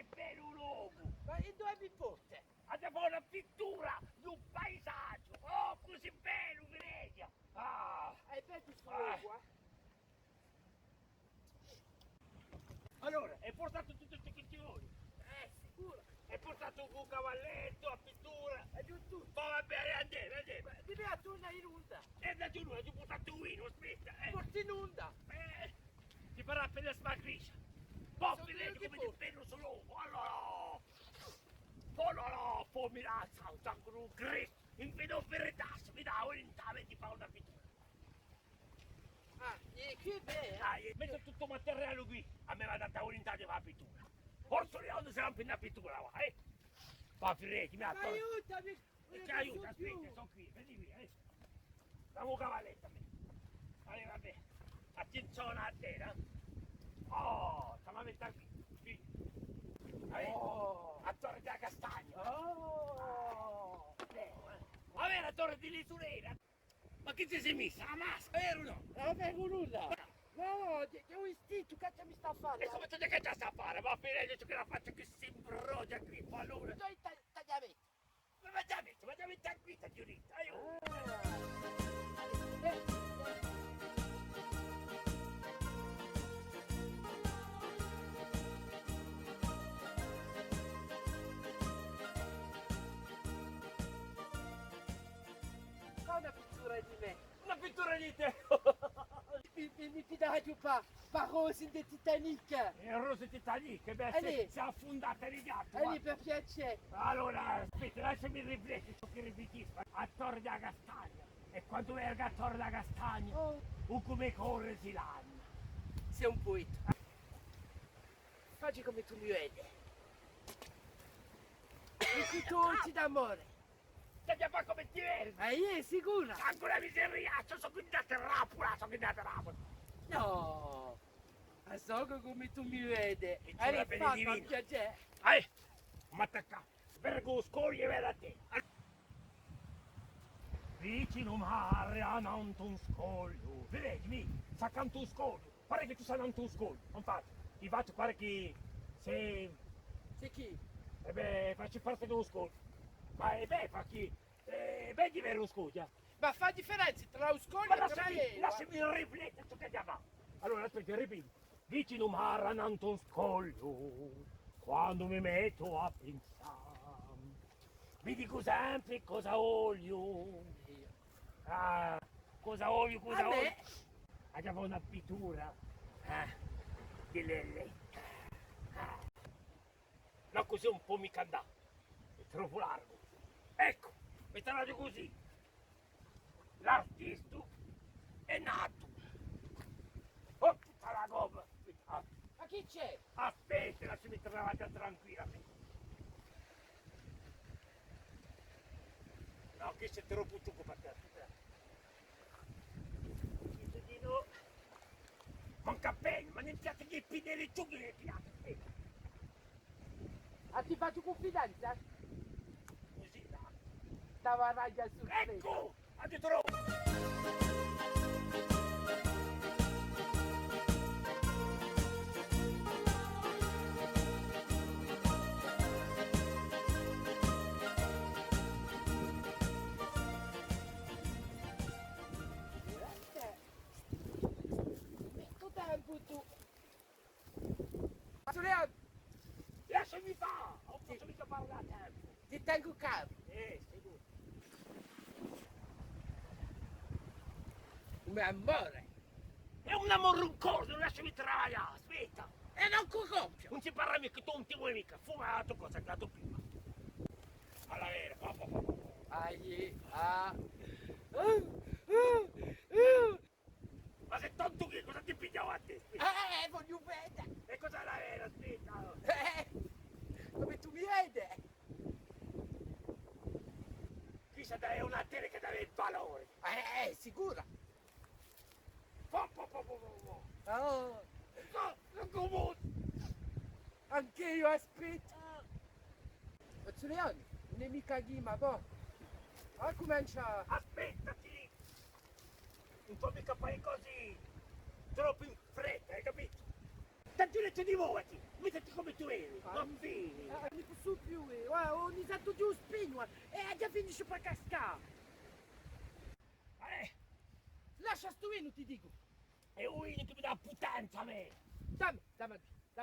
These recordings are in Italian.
che bello un uomo! Ma e dove vi porta? Abbiamo una pittura di un paesaggio! Oh, così bello, Venezia! Ah! Hai bello solo, Allora, hai portato tutto ciò che ti vuoi? sicuro. Hai portato un cavalletto, a pittura? È giù tutto. Ma va bene, andiamo! Devi a tornare in onda. E da giù, hai portato un vino, aspetta! Porti in onda. Ti farà appena smagriscia! Poi Sono vedi io come che ti bello solo! Allora! Oh no no, poi mi dà un Cristo! In vedo verità, mi dà orientale e ti fa una pittura! E qui è bene. Dai, metto tutto il materiale qui, a me va data orientale di la pittura! Forse le si rompe una pittura qua, Va Firetti, mi attento! Aiutami. E ti aiuto, aspetta, sono qui, vedi qui, Dammi un cavalletto a me! Allora, vabbè, attenzione a te, Oh, stiamo a mettere qui! Oh. A Torre della Castagna! Oh. Vabbè, la Torre di Lisurera! Ma che ti sei messa? La maschera, vero o no? Non vengo nulla. No, che un istinto, che mi sta a fare? E come te che c'è sta a fare? Ma finire che la faccia che si imbrogia qui, fa allora! Dove tagliamenti? Ma già metti a qui, giurita, Fa una pittura di me. Una pittura di te! Mi fidai un po'. Parosi di Titanic. E Rose Titanic, che beh, Allì. si è affondata di gatto! E lì per piacere. Allora, aspetta, lasciami riflettere ciò che ripetisco. A Torre della Castagna. E quando verga a Torre della Castagna, o come corre si l'anno. Sei un poeta. Facci come tu mi vedi. I cutucci d'amore. Senti un po' come ti vedi? Io sicura? Ancora miseriaccio, sono quindi a terrapola, No. Ma so che come tu mi vedi. E ci Hai vuole bene fatto divino. un piacere. Ma attacca, Berlusconi e veda te. Vicino mare a un scoglio. Vedi, sa canto un scoglio. Pare che tu sai un scoglio. Infatti, ti faccio pare che se... Sei chi? E beh, faccio parte dello scoglio. Ma e beh, fa chi... vedi vero scoglio? Ma fa differenza tra lo scoglio Ma e tra lei. lasciami riflettere ciò che abbiamo. Allora, aspetta, ripeti. Vicino mare a un scoglio. Quando mi metto a pensare, mi dico sempre cosa voglio. Cosa voglio, cosa voglio. Abbiamo una pittura di lelletta. No, così un po' mi candà. È troppo largo. Ecco, metterla così. L'artista è nato. Oh, tutta la gomma. Ma chi c'è? Aspetta, lasciami mettere tranquillamente. No, che c'è troppo ciucco per te. Cittadino. Manca bene, ma ne piace che pidere ciucchi ne piace. A ti faccio confidenza? Così, dai. Stava a raggia sul Ecco, ha detto troppo. Metto tempo tu. Giuliano, Lasciami fare, non posso mica parlare a tempo. ti tengo caro. Sicuro. Mio amore. È un amorruccoso, lasciami travagliare, aspetta. E non compio. Non si parla mica, tu non ti vuoi mica, fumato cosa che ha dato prima. Alla vera, Ma se tanto che cosa ti pigliavo a te? Voglio vedere. E cosa è la vera, aspetta. Come tu mi vedi? Chissà è una tele che dà il valore. Sicura. No, come? Anche io aspetto. Giuliano, non è mica ghima, boh. Comincia. Aspettati! Non puoi mica fare così troppo in fretta, hai capito? Stangiuletto di muovati, mettiti come tu eri, va bene. Non posso più, ogni tanto giù spino, e già finisce per cascare. Lascia sto vino, ti dico. È un che mi dà putanza a me. Dammi. Ma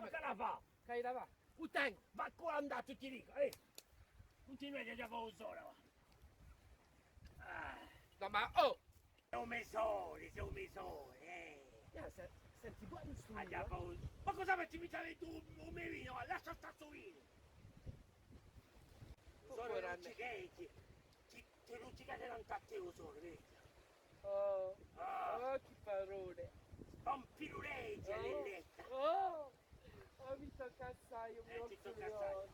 che la fa? Che la va? Puttana. Ma qua è andato, ti dico, continuate a giocare con sola, va. No, ma oh! Siamo mesoli, Senti, buono sto Andiamo vino. con... Ma cosa metti mi tale tu, un mio vino? Lascia sta sto vino. Sono Povera luccichetti. Ti luccicate non cattivo solo, vedi? Oh, Ah, che parole. spampiruleggi, Lilletta. Oh, mi tocca assai, io mi Ti tocca assai.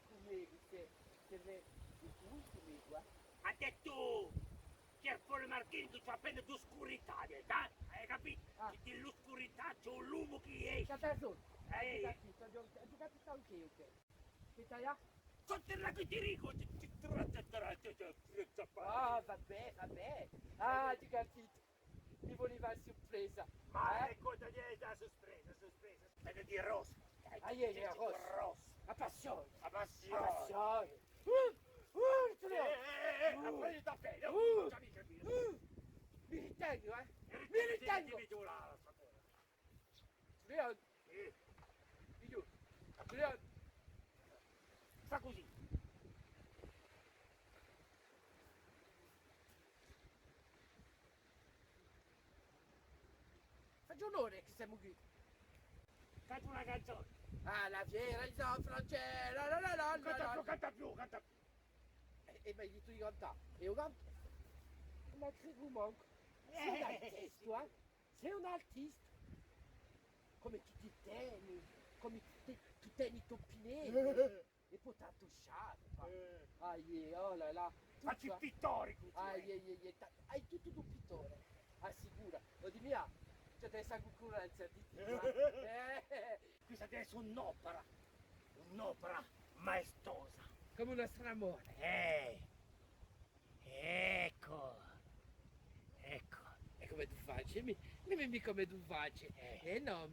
Come se ne... Come qua? Ha detto che fuori Marchini tu c'ha appena d'oscurità, hai capito? Ah. Che dell'oscurità c'è un lumo che esce. Cata solo. Eh. Ho giocato anche io, ok. Che stai a? Sotto la che ti dico, Vabbè. Ah, ti capito. Mi voleva la sorpresa. Ma ecco, dai, la sorpresa. Vedi di rosso. Rosso. La passione. La passione. Prendi da bene, fammi capire. Mi ritengo, Mi ritengo. giù la sapore. Leon, di giù. Leon. Fa così. Faccio onore che siamo qui. Canta una canzone. Ah, la fiera di San Francesco. Canta più. E mi hai detto di cantare. E io canto. Ma credo manco. Sei un artista, sei un artista. Come tu ti tieni, come tu tieni i toppinelli. E poi ti ha tosciato. Oh là là. Facci il pittore così. Hai tutto un pittore. Assicura. Lo di mia. C'è questa concorrenza di Questa deve essere un'opera maestosa. come una stramone. Ecco. E come tu facci? Mi come tu facci? No,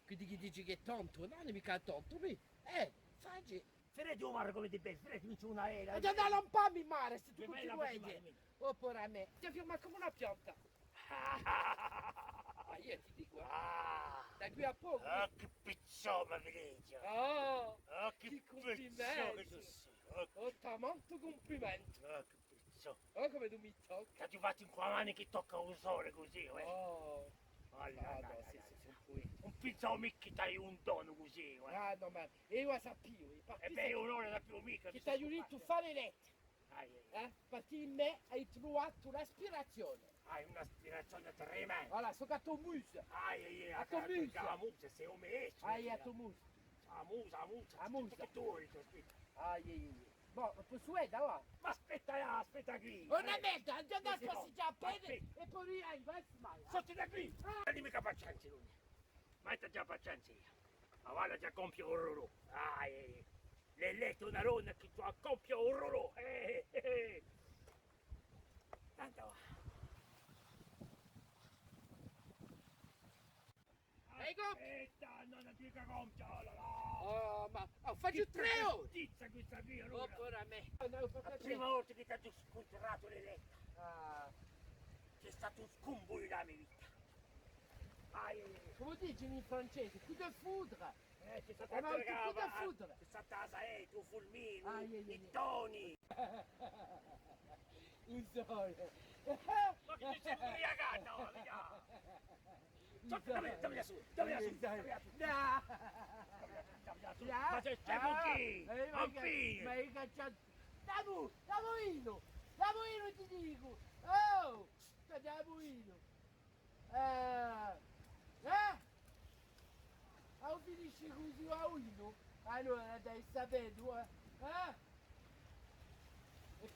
quindi chi dici che è tonto? No, non è mica tonto, facci. Freddi Omar come ti pensi? Freddi non c'è una era. E già da un po' mi mare, se tu Che bella continui. fattima. Oppure a me. Ti firma come una pianta. Io ti dico, da qui a poco. Oh, che pizzoma, Vileggio. Oh, che che pizzoma che complimenti. tu sei. Oh, tanto complimento. Che pizzoma. Oh, come tu mi tocchi. Ti faccio in qua mani che tocca un sole così, Oh, sì, sono qui. un pizzoma che dai un dono così, No, ma io sapevo. E beh, io non la più mica. Che ti aiuti a fare lettere. Perché in me hai trovato l'aspirazione. Hai un'aspirazione tremenda. Voilà, sono a tua musa. A tua musa. La musa, sei un messo. A tua musa. La musa. La musa. Che tu aspetta. Boh, posso vedere, va? Ma aspetta qui. Una merda, già da Sì, passeggiare no. appena e poi riai, vai mai. Sotto da qui. Dimmi che pazienza, lui. Ma è già pazienza. Ma guarda già compie un roro. Le letto una ronna che tu accoppia un roro. Tanto. Aspetta, non dica compia. Oh, ma faccio 3 ore. Tizza questa qui, Oh, allora. per a me. La prima volta che ti ho scontrato le letta. C'è stato un scumbo nella mia vita. Come dici in francese? Coup de foudre. C'è stata Ma che coup de foudre? C'è stata la saetta, un fulmino, I toni. Un sole. Ma che ti sei ubriacata, via! Dammi su. Ma c'è qui! Non qui! Ma hai cacciato... Lavorino ti dico! Oh! Lavorino! Finisci così a uno? Allora devi sapere tu, è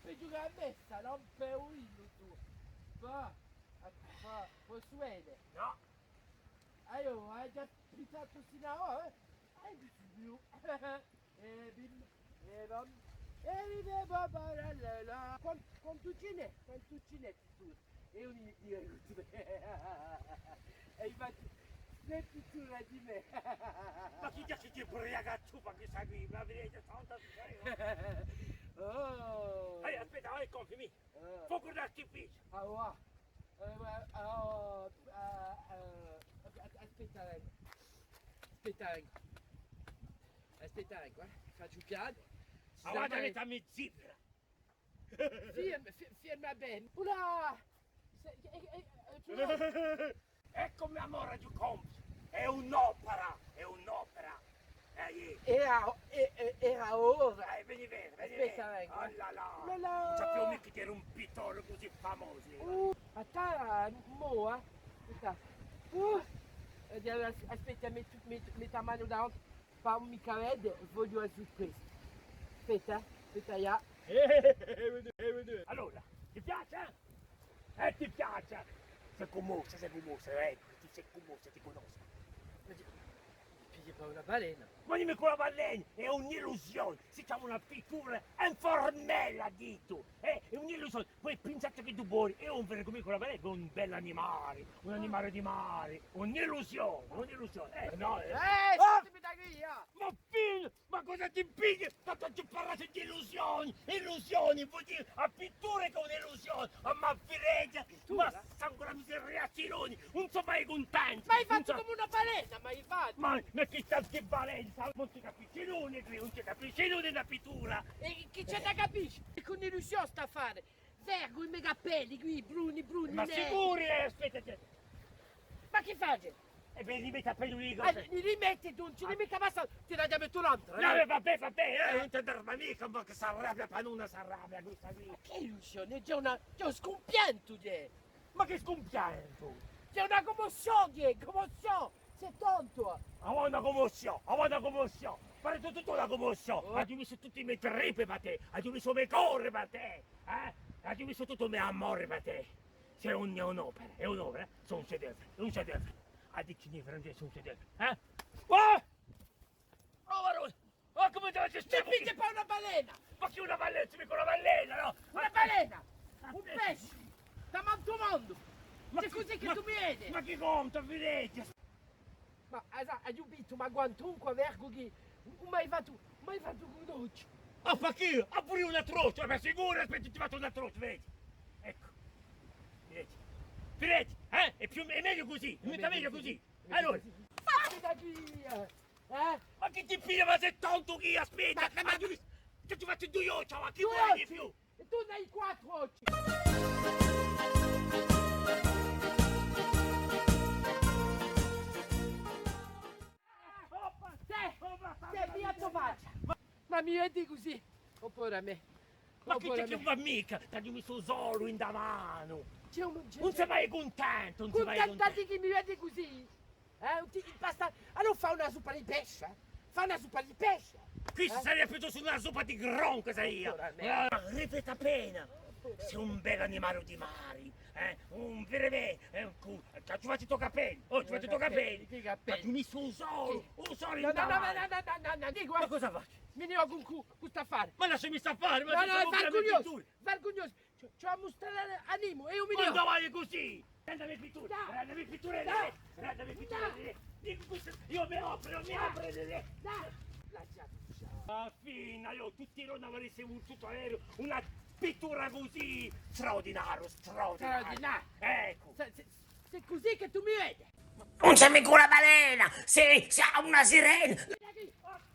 peggio che la messa, non per uno tu! Posso vedere? No! Allora, hai già pizzato sino a ora? Hai visto più? Quanto ce n'è tu? E io mi dico, e infatti, che pittura di me. Ma chi già si ti ubriaca tu per questa qui? Ma vedete, tanta Oh. aspetta, vai, confimi. Fuoco d'artificio. Ah, wow. Aspetta, ecco, faccio piano. Ma guarda che mi zibra. Ferma bene. Oula! Ecco mio amore di compito. È un'opera, è un'opera. Era ora. Vedi bene, vedi Aspetta, bene. ecco. Oh là là. Là là. Non sapevo mica che era un pittore così famoso. Aspetta, aspetta. Aspetta, metti la mano davanti. Fa un mica vede, voglio la sorpresa. Aspetta, ya. Allora, ti piace? Ti piace? Sei commossa, tu sei commossa, ti conosco. Pigli pas una balena. Ma dimmi quella balena, è un'illusione, si chiama una pittura informella, dito, è un'illusione. Voi pensate che tu buoni, è un vero come quella balena, è un bell'animale, un animale di mare, un'illusione, no, Sentimi da qui, ya. Ma figlio, ma cosa ti impigli? Tanto ti parlate di illusioni, vuol dire a pittura che è un'illusione, ma fireggia, ma sangue la miseria, Cironi, non so mai contento. Ma hai fatto come una balena, ma hai fatto. Ma che tanti valenza, non si capisce nulla qui, non si capisce nulla da pittura. E chi c'è da capisci? Che con illusione sta a fare? Vergo i miei capelli qui, bruni, Ma neri. sicuri, aspetta, Ma che fai? e beh, li metti a pelo lì. Li rimetti tu, non ci rimetti basta, ti la diamo tu l'altra. No, vabbè, non ti arrabbiare mica, ma che si arrabbia, ma non si arrabbia questa qui. Che illusione, c'è un scompianto, Ma che scompianto! c'è una commozione, commozione, sei tonto. Aveva una commozione, fare tutto una commozione, hai messo tutti i miei trippe per te, hai messo i miei corri per te, hai messo tutto il mio amore per te. Sei un'opera, sono un sedere, a dici francese un sedere, Oh, Varone, come te la Ti pigli per una balena, Ma che una balena, con una balena, no? una balena, un pesce, da manto mondo. C'è così che tu mi vedi. Ma che conta, vedete? Ma hai ubito, ma quantunque vergo che mai fatto con oggi. Ah, fa che? Ha pure una troccia, ma sicuro, aspetta, ti faccio una troccia, vedi? Ecco, vedete, è meglio così, è meglio così. Allora, Fammi da qui, ma che ti piglia, ma sei tonto chi, aspetta, Ma- che ti faccio due occhi, ma chi Due vuoi di occhi? più? E tu ne hai 4 occhi. Te, via tua faccia. Ma mi vedi così? Oppure a me. Ma che Oppure a ti me. fa mica? Ti messo solo in da mano. C'è Non sei mai contento, non sei mai contento. contentati che mi vedi così? Basta. Allora fa una zuppa di pesce. Fa una zuppa di pesce. Qui sarei piuttosto una zuppa di gronca, sei io. Ancora me. Ripeta appena. Sei un bel animale di mare, un vero ci faccio i tuoi capelli, ci faccio i tuoi capelli. Che Ma capelli? tu mi su un solo in No, davanti. no, dico, Ma cosa faccio? mi ne ho con questo affare. Ma lasciami stappare, ma No, ti no, stiamo vergognoso, vergognoso. C'ho a mostrare animo e Ma umiliato. non vai così! Prendami pitture, Dai. prendami pitture, Dai. prendami pitture, Dai. dico questo, io mi apro, Dai, la giaccia. Ma fina, io tutti non avresti voluto avere una pittura così straordinaria. Straordinaria. Ecco. Se così che tu mi vedi. Non c'è mica una balena, sei una sirena.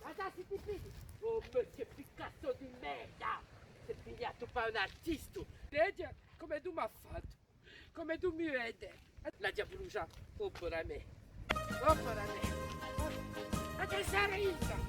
Adesso ti pigli. Oh, ma che Picasso di merda. Sei pigliato per un artista. Vedi come tu mi hai fatto. Come tu mi vedi. La già bruciata. Oppure a me. Ma che sei risa?